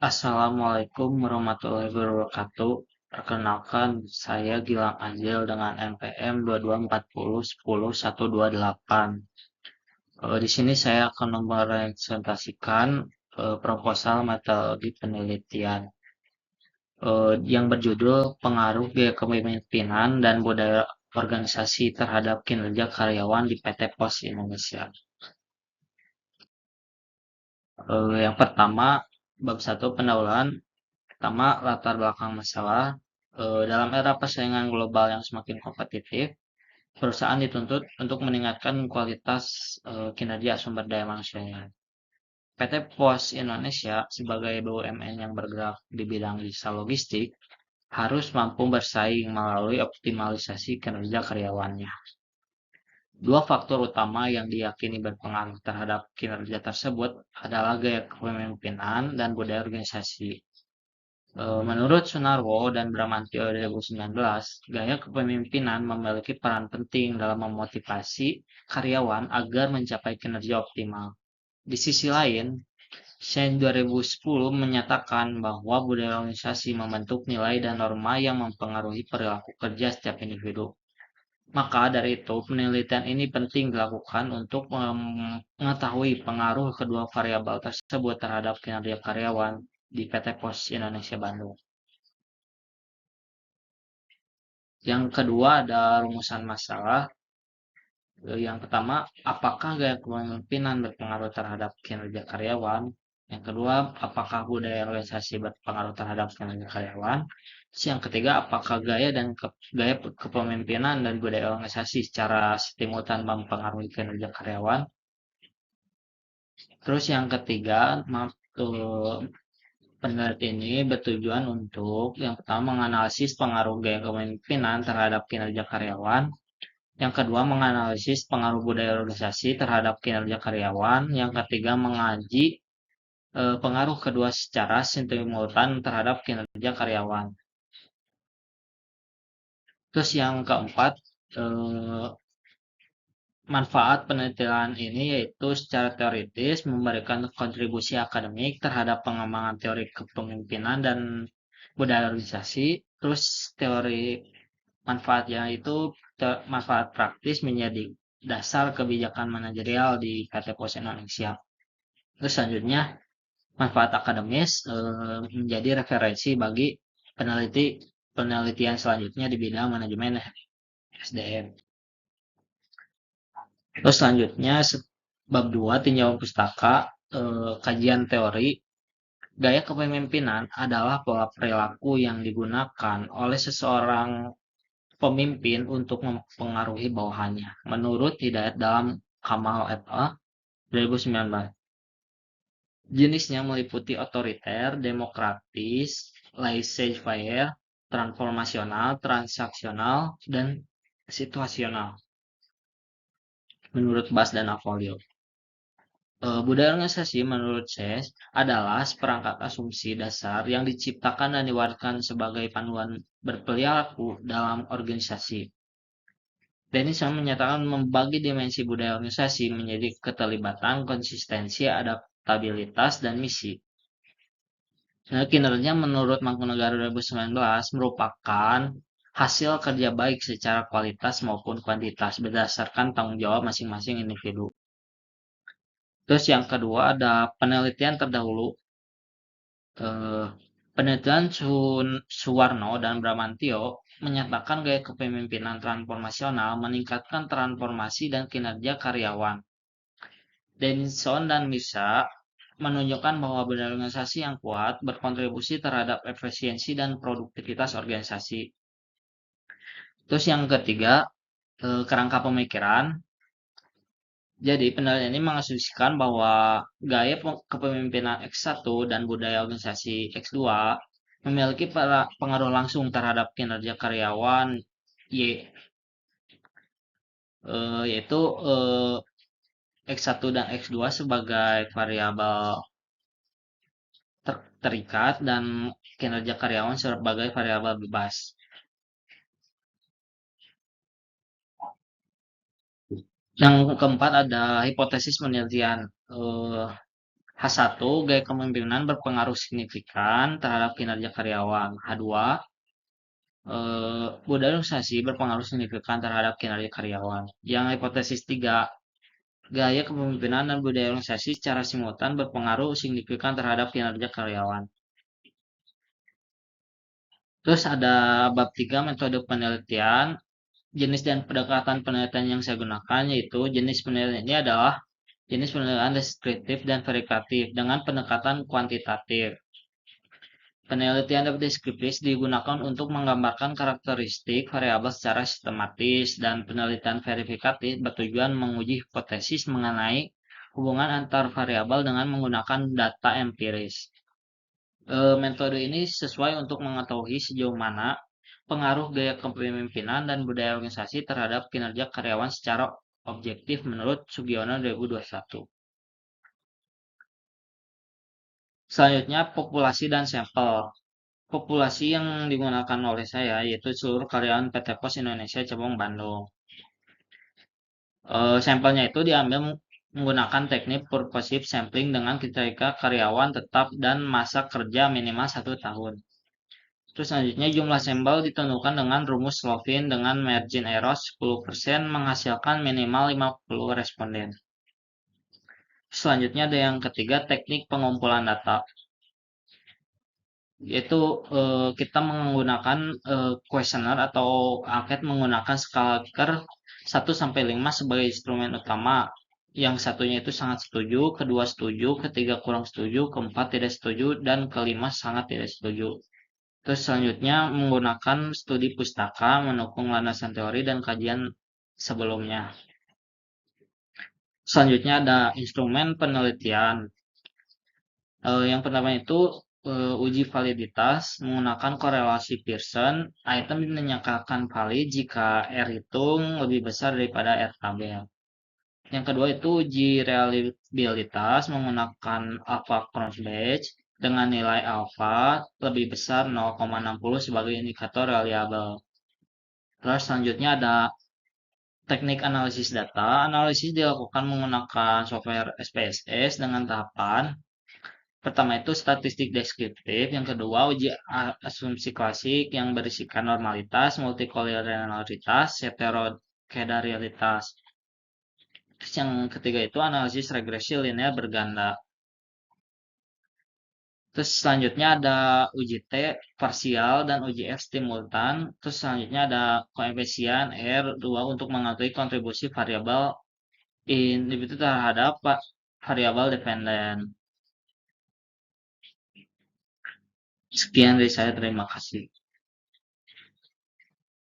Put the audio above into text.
Assalamualaikum warahmatullahi wabarakatuh. Perkenalkan, saya Gilang Anjil dengan NPM 2240100128. Di sini saya akan merepresentasikan proposal metode penelitian yang berjudul Pengaruh Gaya Kepemimpinan dan Budaya Organisasi terhadap Kinerja Karyawan di PT Pos Indonesia. Yang pertama, bab 1 pendahuluan. Pertama, latar belakang masalah. Dalam era persaingan global yang semakin kompetitif, perusahaan dituntut untuk meningkatkan kualitas kinerja sumber daya manusianya. PT Pos Indonesia sebagai BUMN yang bergerak di bidang jasa logistik harus mampu bersaing melalui optimalisasi kinerja karyawannya. Dua faktor utama yang diyakini berpengaruh terhadap kinerja tersebut adalah gaya kepemimpinan dan budaya organisasi. Menurut Sunarwo dan Bramantyo 2019, gaya kepemimpinan memiliki peran penting dalam memotivasi karyawan agar mencapai kinerja optimal. Di sisi lain, Shane 2010 menyatakan bahwa budaya organisasi membentuk nilai dan norma yang mempengaruhi perilaku kerja setiap individu. Maka dari itu, penelitian ini penting dilakukan untuk mengetahui pengaruh kedua variabel tersebut terhadap kinerja karyawan di PT Pos Indonesia Bandung. Yang kedua ada rumusan masalah. Yang pertama, apakah gaya kepemimpinan berpengaruh terhadap kinerja karyawan? Yang kedua, apakah budaya organisasi berpengaruh terhadap kinerja karyawan? Terus yang ketiga, apakah gaya kepemimpinan dan budaya organisasi secara simultan mempengaruhi kinerja karyawan? Terus yang ketiga, penelitian ini bertujuan untuk yang pertama menganalisis pengaruh gaya kepemimpinan terhadap kinerja karyawan. Yang kedua, menganalisis pengaruh budaya organisasi terhadap kinerja karyawan. Yang ketiga, mengkaji pengaruh kedua secara simultan terhadap kinerja karyawan. Terus yang keempat, eh, manfaat penelitian ini yaitu secara teoritis memberikan kontribusi akademik terhadap pengembangan teori kepemimpinan dan budaya organisasi. Terus teori manfaatnya itu manfaat praktis menjadi dasar kebijakan manajerial di PT Pos Indonesia. Terus selanjutnya manfaat akademis menjadi referensi bagi penelitian selanjutnya di bidang manajemen SDM. Terus selanjutnya bab 2 tinjauan pustaka, kajian teori. Gaya kepemimpinan adalah pola perilaku yang digunakan oleh seseorang pemimpin untuk mempengaruhi bawahannya. Menurut Hidayat dalam Kamal et al. 2019. Jenisnya meliputi otoriter, demokratis, laissez-faire, transformasional, transaksional, dan situasional. Menurut Bas dan Avolio. Budaya organisasi menurut Ses adalah seperangkat asumsi dasar yang diciptakan dan diwariskan sebagai panduan berperilaku dalam organisasi. Denison menyatakan membagi dimensi budaya organisasi menjadi keterlibatan, konsistensi, adaptabilitas, dan misi. Kinerja menurut Mangkunegara 2019 merupakan hasil kerja baik secara kualitas maupun kuantitas berdasarkan tanggung jawab masing-masing individu. Terus yang kedua ada penelitian terdahulu. Penelitian Suwarno dan Bramantyo menyatakan gaya kepemimpinan transformasional meningkatkan transformasi dan kinerja karyawan. Denison dan Misa menunjukkan bahwa budaya organisasi yang kuat berkontribusi terhadap efisiensi dan produktivitas organisasi. Terus yang ketiga, kerangka pemikiran. Jadi penelitian ini mengasumsikan bahwa gaya kepemimpinan X1 dan budaya organisasi X2 memiliki pengaruh langsung terhadap kinerja karyawan yaitu X1 dan X2 sebagai variabel terikat dan kinerja karyawan sebagai variabel bebas. Yang keempat ada hipotesis penelitian. H1, gaya kepemimpinan berpengaruh signifikan terhadap kinerja karyawan. H2, budaya organisasi berpengaruh signifikan terhadap kinerja karyawan. Yang hipotesis 3, gaya kepemimpinan dan budaya organisasi secara simultan berpengaruh signifikan terhadap kinerja karyawan. Terus ada bab 3, metode penelitian. Jenis dan pendekatan penelitian yang saya gunakan yaitu jenis penelitian ini adalah jenis penelitian deskriptif dan verifikatif dengan pendekatan kuantitatif. Penelitian deskriptif digunakan untuk menggambarkan karakteristik variabel secara sistematis dan penelitian verifikatif bertujuan menguji hipotesis mengenai hubungan antar variabel dengan menggunakan data empiris. Metode ini sesuai untuk mengetahui sejauh mana pengaruh gaya kepemimpinan dan budaya organisasi terhadap kinerja karyawan secara objektif menurut Sugiono 2021. Selanjutnya, populasi dan sampel. Populasi yang digunakan oleh saya yaitu seluruh karyawan PT Pos Indonesia Cabang Bandung. Sampelnya itu diambil menggunakan teknik purposive sampling dengan kriteria karyawan tetap dan masa kerja minimal 1 tahun. Terus selanjutnya jumlah sampel ditentukan dengan rumus Slovin dengan margin error 10% menghasilkan minimal 50 responden. Selanjutnya ada yang ketiga, teknik pengumpulan data. Yaitu kita menggunakan kuesioner atau angket menggunakan skala Likert 1-5 sebagai instrumen utama. Yang satunya itu sangat setuju, kedua setuju, ketiga kurang setuju, keempat tidak setuju, dan kelima sangat tidak setuju. Terus selanjutnya menggunakan studi pustaka mendukung landasan teori dan kajian sebelumnya. Selanjutnya ada instrumen penelitian. Yang pertama itu uji validitas menggunakan korelasi Pearson. Item dinyatakan valid jika R hitung lebih besar daripada R tabel. Yang kedua itu uji reliabilitas menggunakan alpha crossbatch dengan nilai alpha lebih besar 0,60 sebagai indikator reliable. Terus selanjutnya ada teknik analisis data. Analisis dilakukan menggunakan software SPSS dengan tahapan. Pertama itu statistik deskriptif, yang kedua uji asumsi klasik yang berisikan normalitas, multikolinearitas, heterokedarialitas. Terus yang ketiga itu analisis regresi linear berganda. Terus selanjutnya ada uji T parsial dan uji F simultan. Terus selanjutnya ada koefisien R2 untuk mengetahui kontribusi variabel individu terhadap variabel dependen. Sekian dari saya, terima kasih.